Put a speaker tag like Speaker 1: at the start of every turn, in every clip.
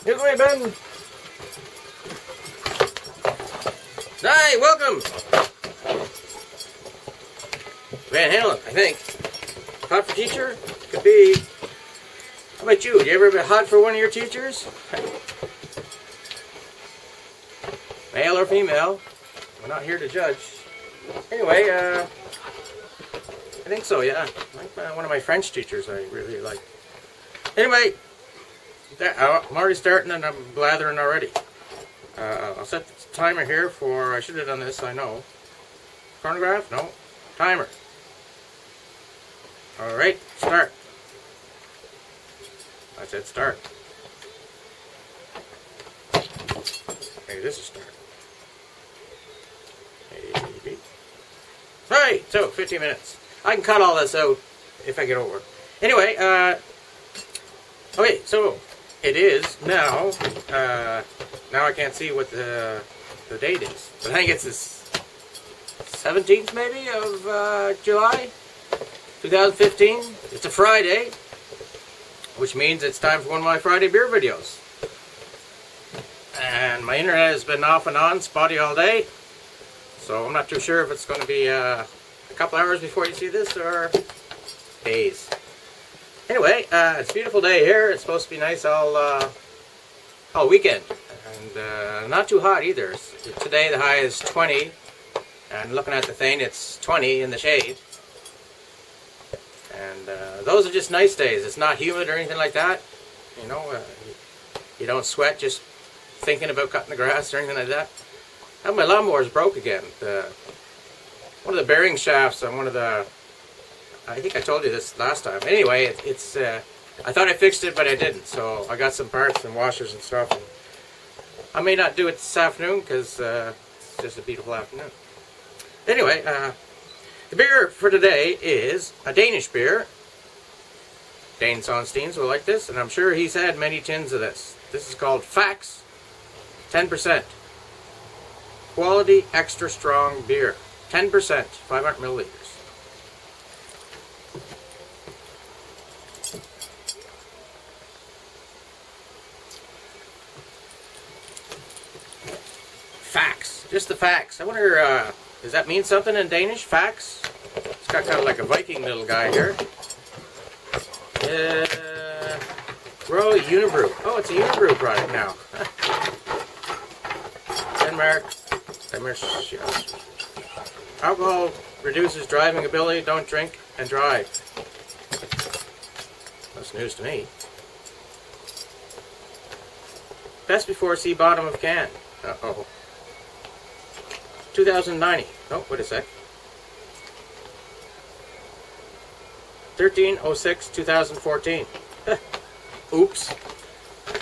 Speaker 1: Good way, Ben. Hi, welcome. Van Halen, I think. Hot for teacher? Could be. How about you? You ever been hot for one of your teachers? Male or female? We're not here to judge. Anyway, I think so, yeah. Like one of my French teachers I really like. Anyway, I'm already starting and I'm blathering already. I'll set the timer here for, I should have done this, I know. Chronograph? No. Timer. Alright, start. I said start. Maybe this is start. Maybe. Alright, so 15 minutes. I can cut all this out if I get over. Anyway, okay, so it is now, now I can't see what the date is, but I think it's the 17th maybe of July 2015. It's a Friday, which means it's time for one of my Friday beer videos. And my internet has been off and on, spotty all day, so I'm not too sure if it's going to be a couple hours before you see this or days. Anyway, it's a beautiful day here. It's supposed to be nice all weekend, and not too hot either. Today the high is 20, and looking at the thing, it's 20 in the shade. And those are just nice days. It's not humid or anything like that. You know, you don't sweat just thinking about cutting the grass or anything like that. Now my lawnmower's broke again. One of the bearing shafts on one of the, I think I told you this last time. Anyway, it's I thought I fixed it, but I didn't. So I got some parts and washers and stuff. And I may not do it this afternoon because it's just a beautiful afternoon. Anyway, the beer for today is a Danish beer. Dane Sonsteins will like this, and I'm sure he's had many tins of this. This is called FAXE, 10%. Quality extra strong beer. 10%, 500 milliliters. FAXE, just the FAXE. I wonder, does that mean something in Danish? FAXE? It's got kind of like a Viking little guy here. Royal Unibrew. Oh, it's a Unibrew product now. Denmark. Yes. Alcohol reduces driving ability. Don't drink and drive. That's news to me. Best before see bottom of can. Uh-oh. 2090. Oh, wait a sec. 13/06/2014. Oops.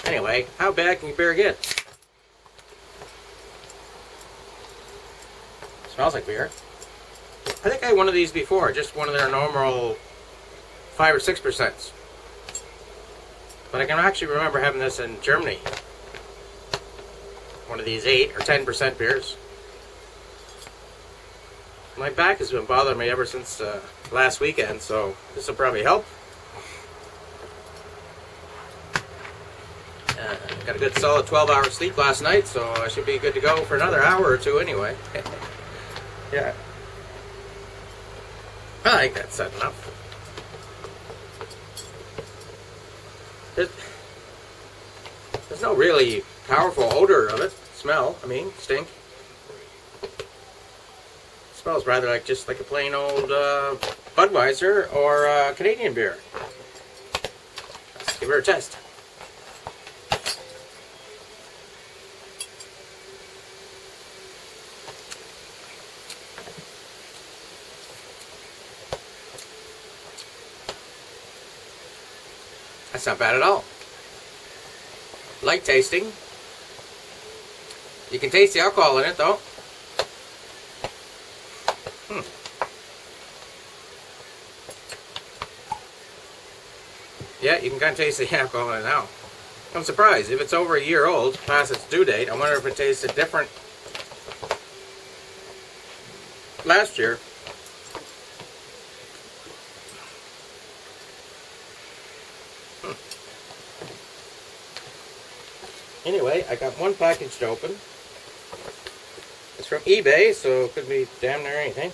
Speaker 1: Anyway, how bad can your beer get? Smells like beer. I think I had one of these before, just one of their normal 5 or 6%. But I can actually remember having this in Germany. One of these 8 or 10% beers. My back has been bothering me ever since last weekend, so this will probably help. Got a good solid 12-hour sleep last night, so I should be good to go for another hour or two anyway. Yeah. I think that's enough. There's no really powerful odor of it. Smell, I mean, stink. Smells rather like just like a plain old Budweiser or Canadian beer. Let's give her a test. That's not bad at all. Light tasting. You can taste the alcohol in it though. Yeah, you can kind of taste the alcohol in it now. I'm surprised. If it's over a year old, past its due date, I wonder if it tasted different last year. Anyway, I got one package to open. It's from eBay, so it could be damn near anything.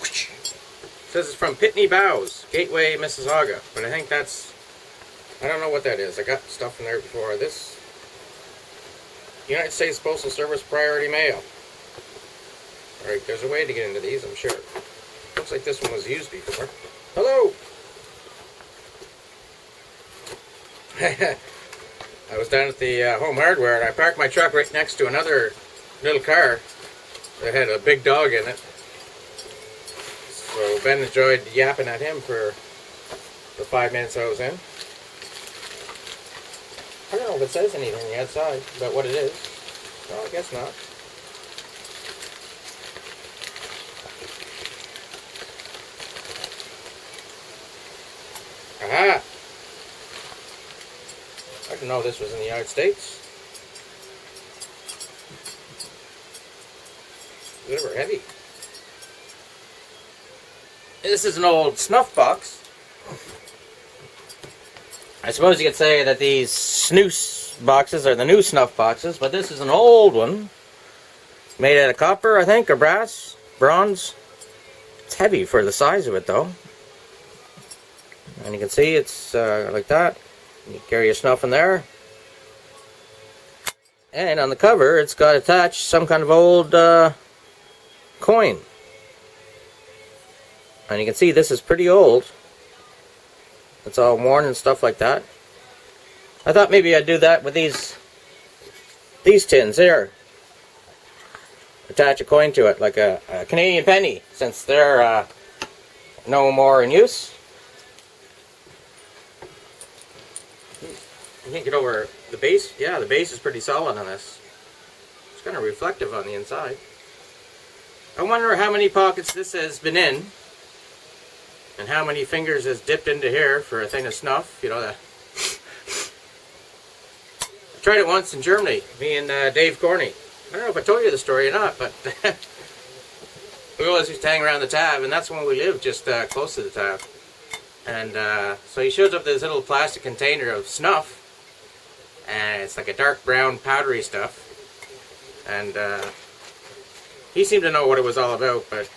Speaker 1: It says it's from Pitney Bowes, Gateway, Mississauga. But I think that's... I don't know what that is. I got stuff in there before. This... United States Postal Service Priority Mail. Alright, there's a way to get into these, I'm sure. Looks like this one was used before. Hello! I was down at the Home Hardware and I parked my truck right next to another little car that had a big dog in it. So Ben enjoyed yapping at him for the 5 minutes I was in. I don't know if it says anything on the outside about what it is. Well, I guess not. Aha! I didn't know this was in the United States. They were heavy. This is an old snuff box. I suppose you could say that these snooze boxes are the new snuff boxes, but this is an old one. Made out of copper, I think, or brass, bronze. It's heavy for the size of it, though. And you can see it's like that. You carry your snuff in there. And on the cover, it's got attached some kind of old coin. And you can see this is pretty old. It's all worn and stuff like that. I thought maybe I'd do that with these tins here. Attach a coin to it, like a Canadian penny, since they're no more in use. You can't get over the base. Yeah, the base is pretty solid on this. It's kind of reflective on the inside. I wonder how many pockets this has been in. And how many fingers has dipped into here for a thing of snuff. You know, that. I tried it once in Germany, me and Dave Corney. I don't know if I told you the story or not, but we always used to hang around the tab, and that's when we lived, just close to the tab. And so he shows up this little plastic container of snuff, and it's like a dark brown powdery stuff. And he seemed to know what it was all about, but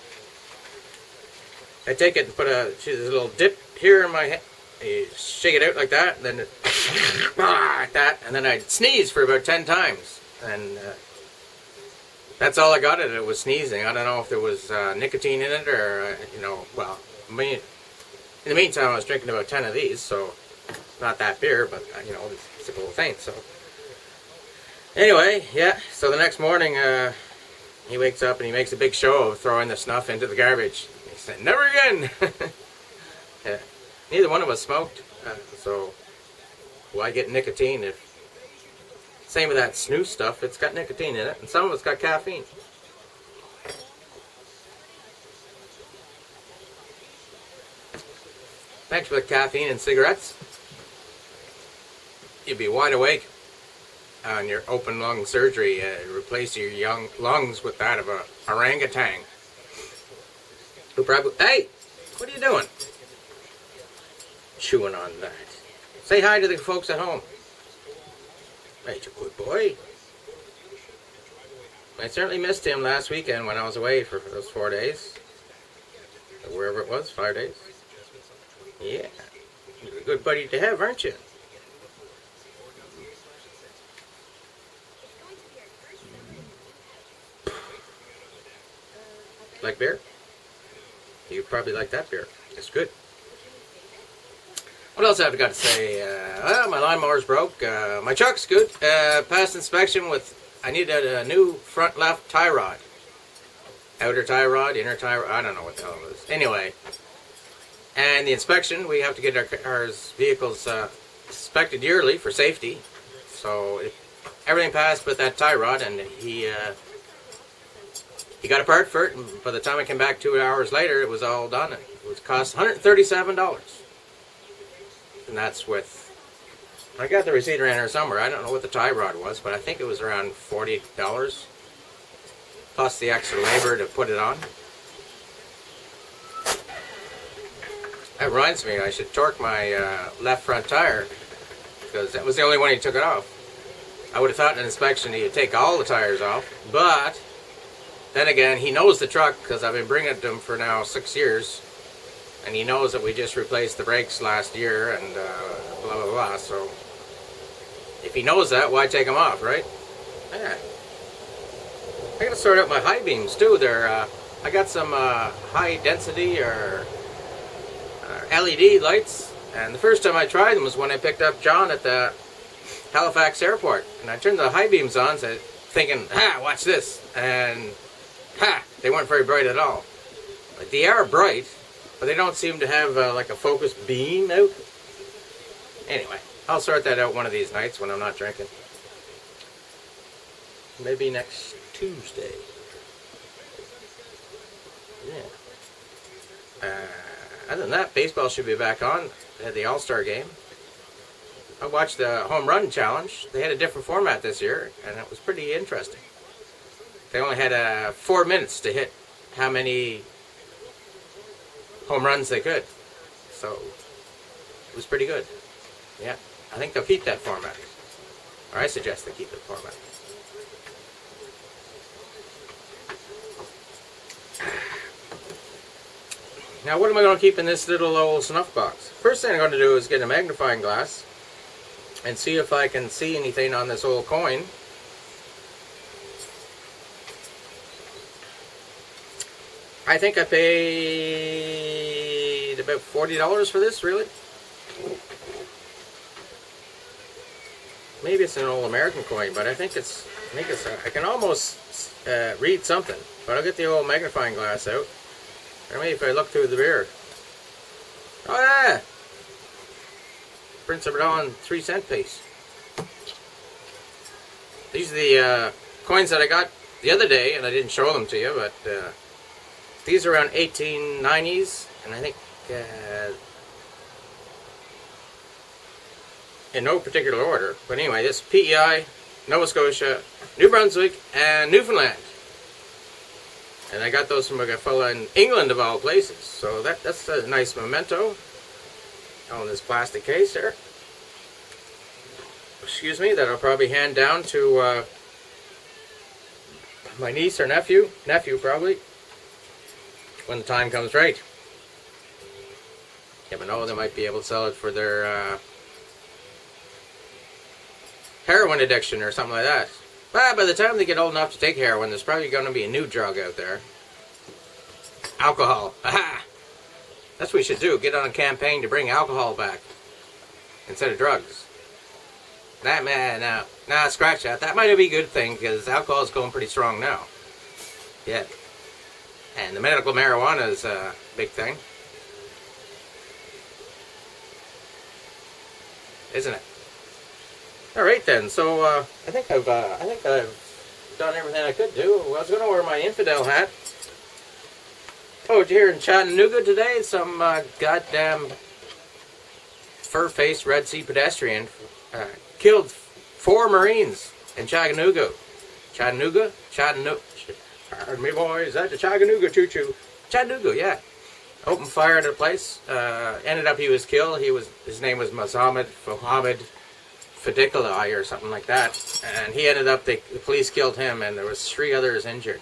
Speaker 1: I take it and put a little dip here in my head. You shake it out like that, and then like that, and then I'd sneeze for about 10 times, and that's all I got at it was sneezing. I don't know if there was nicotine in it or you know. Well, I mean, in the meantime, I was drinking about 10 of these, so not that beer, but you know, it's a little faint. So anyway, yeah. So the next morning, he wakes up and he makes a big show of throwing the snuff into the garbage. He said, "Never again." Yeah. Neither one of us smoked, so why get nicotine if... Same with that snooze stuff, it's got nicotine in it, and some of it's got caffeine. Thanks for the caffeine and cigarettes. You'd be wide awake on your open lung surgery. Replace your young lungs with that of a orangutan. Who probably... Hey! What are you doing? Chewing on that. Say hi to the folks at home. Hey, you good boy. I certainly missed him last weekend when I was away for those 4 days. Or wherever it was, 5 days. Yeah. You're a good buddy to have, aren't you? Like beer? You probably like that beer. It's good. What else have I got to say? Well, my lawnmower's broke. My truck's good. Passed inspection with... I needed a new front left tie rod. Outer tie rod, inner tie rod. I don't know what the hell it is. Anyway. And the inspection, we have to get our vehicles inspected yearly for safety. So everything passed but that tie rod, and he got a part for it. And by the time I came back 2 hours later, it was all done. It was cost $137. And that's with... I got the receipt around here somewhere. I don't know what the tie rod was, but I think it was around $40. Plus the extra labor to put it on. That reminds me, I should torque my left front tire. because that was the only one he took it off. I would have thought in an inspection he'd take all the tires off, but then again, he knows the truck because I've been bringing it to him for now 6 years, and he knows that we just replaced the brakes last year and blah blah blah. So if he knows that, why take them off, right? Yeah. I gotta sort out my high beams too. I got some high density or LED lights, and the first time I tried them was when I picked up John at the Halifax airport, and I turned the high beams on, thinking, watch this, and they weren't very bright at all. Like, they are bright, but they don't seem to have like a focused beam out. Anyway, I'll sort that out one of these nights when I'm not drinking. Maybe next Tuesday. Yeah. Other than that, baseball should be back on. They had the All-Star game. I watched the home run challenge. They had a different format this year, and it was pretty interesting. They only had 4 minutes to hit how many home runs they could. So it was pretty good. Yeah, I think they'll keep that format. Or I suggest they keep the format. Now, what am I going to keep in this little old snuff box? First thing I'm going to do is get a magnifying glass and see if I can see anything on this old coin. I think I paid about $40 for this, really. Maybe it's an old American coin, but I think I can almost read something. But I'll get the old magnifying glass out. Or maybe if I look through the beer. Oh yeah! Prince of Rhode 3 cent piece. These are the coins that I got the other day, and I didn't show them to you, but these are around 1890s, and I think in no particular order. But anyway, this PEI, Nova Scotia, New Brunswick, and Newfoundland. And I got those from a fella in England, of all places. So that's a nice memento. On this plastic case there. Excuse me, that I'll probably hand down to my niece or nephew probably, when the time comes right. You never know, they might be able to sell it for their heroin addiction or something like that. But by the time they get old enough to take heroin, there's probably going to be a new drug out there. Alcohol. Aha! That's what we should do. Get on a campaign to bring alcohol back instead of drugs. That, man, nah, scratch that. That might be a good thing because alcohol is going pretty strong now. Yeah. And the medical marijuana is a big thing. Isn't it? All right then. So I think I've done everything I could do. I was going to wear my infidel hat. Oh, here in Chattanooga today, some goddamn fur-faced Red Sea pedestrian killed 4 Marines in Chattanooga. Chattanooga? Pardon me, boys. That's a Chattanooga choo-choo. Chattanooga, yeah. Opened fire at a place. Ended up he was killed. His name was Mohammed Fadikalai or something like that. And he ended up, the police killed him, and there was 3 others injured.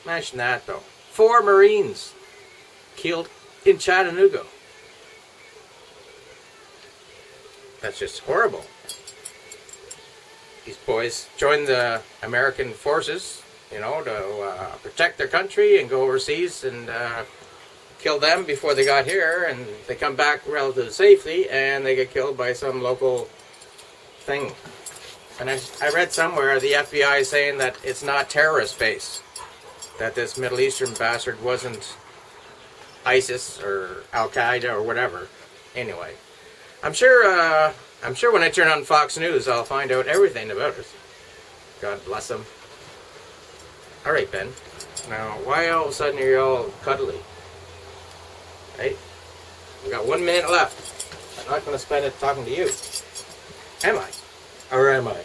Speaker 1: Imagine that, though. 4 Marines killed in Chattanooga. That's just horrible. These boys joined the American forces, you know, to protect their country and go overseas and kill them before they got here, and they come back relatively safely, and they get killed by some local thing. And I read somewhere the FBI is saying that it's not terrorist-based. That this Middle Eastern bastard wasn't ISIS or Al-Qaeda or whatever. Anyway, I'm sure when I turn on Fox News, I'll find out everything about it. God bless them. All right, Ben. Now, why all of a sudden are you all cuddly? Hey, we got 1 minute left. I'm not going to spend it talking to you. Am I? Or am I?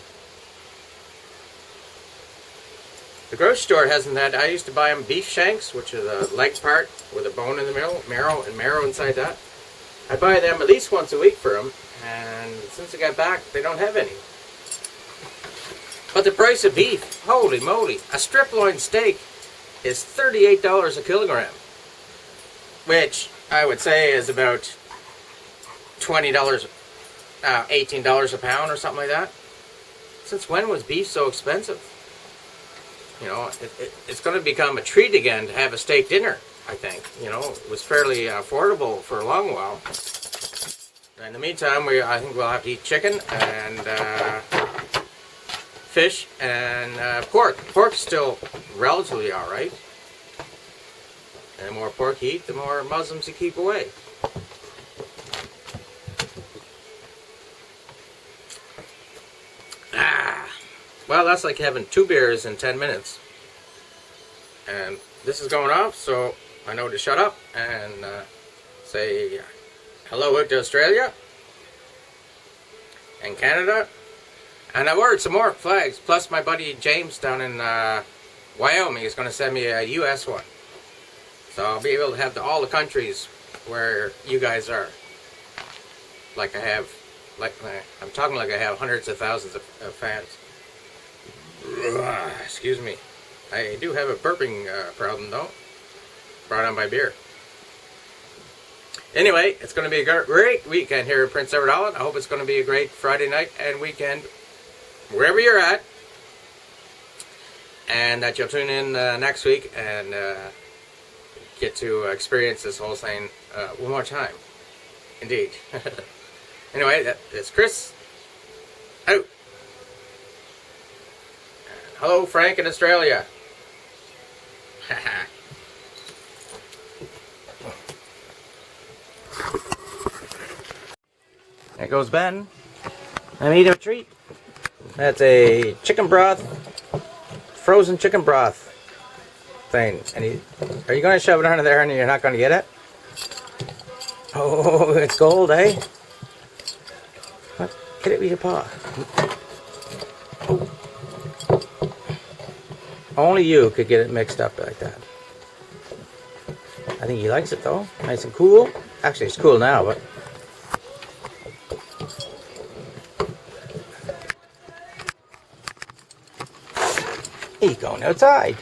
Speaker 1: The grocery store hasn't had. I used to buy them beef shanks, which is a leg part with a bone in the middle, marrow inside that. I buy them at least once a week for them, and and since I got back, they don't have any. But the price of beef, holy moly, a strip loin steak is $38 a kilogram, which I would say is about $20, $18 a pound or something like that. Since when was beef so expensive? You know, it's going to become a treat again to have a steak dinner, I think. You know, it was fairly affordable for a long while. In the meantime, I think we'll have to eat chicken and fish and pork. Pork's still relatively alright. And the more pork you eat, the more Muslims you keep away. Well, that's like having 2 beers in 10 minutes. And this is going off, so I know to shut up and say hello out to Australia and Canada. And I ordered some more flags, plus my buddy James down in Wyoming is going to send me a US one. So I'll be able to have all the countries where you guys are. Like I have, I'm talking like I have hundreds of thousands of fans. Excuse me. I do have a burping problem though, brought on by beer. Anyway, it's going to be a great weekend here in Prince Edward Island. I hope it's going to be a great Friday night and weekend, wherever you're at. And that you'll tune in next week and get to experience this whole thing one more time. Indeed. Anyway, that's Chris. Out. Hello, Frank in Australia. There goes Ben. I'm eating a treat. That's a chicken broth, frozen chicken broth thing. And are you going to shove it under there and you're not going to get it? Oh, it's gold, eh? What? Get it with your paw. Oh. Only you could get it mixed up like that. I think he likes it though. Nice and cool. Actually, it's cool now, but... He's going outside.